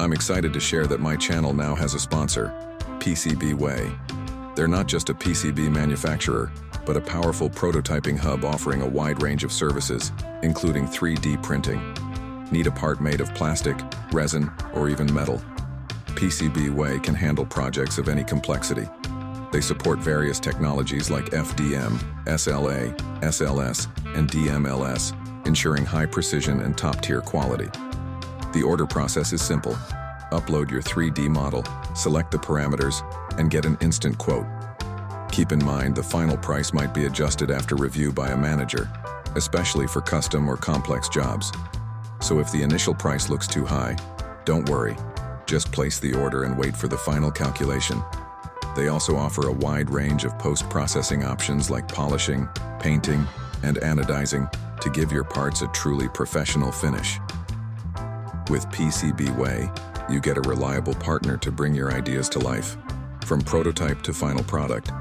I'm excited to share that my channel now has a sponsor, PCB Way. They're not just a PCB manufacturer, but a powerful prototyping hub offering a wide range of services, including 3D printing. Need a part made of plastic, resin, or even metal? PCB Way can handle projects of any complexity. They support various technologies like FDM, SLA, SLS, and DMLS, ensuring high precision and top-tier quality. The order process is simple. Upload your 3D model, select the parameters, and get an instant quote. Keep in mind the final price might be adjusted after review by a manager, especially for custom or complex jobs. So if the initial price looks too high, don't worry. Just place the order and wait for the final calculation. They also offer a wide range of post-processing options like polishing, painting, and anodizing to give your parts a truly professional finish. With PCB Way, you get a reliable partner to bring your ideas to life. From prototype to final product,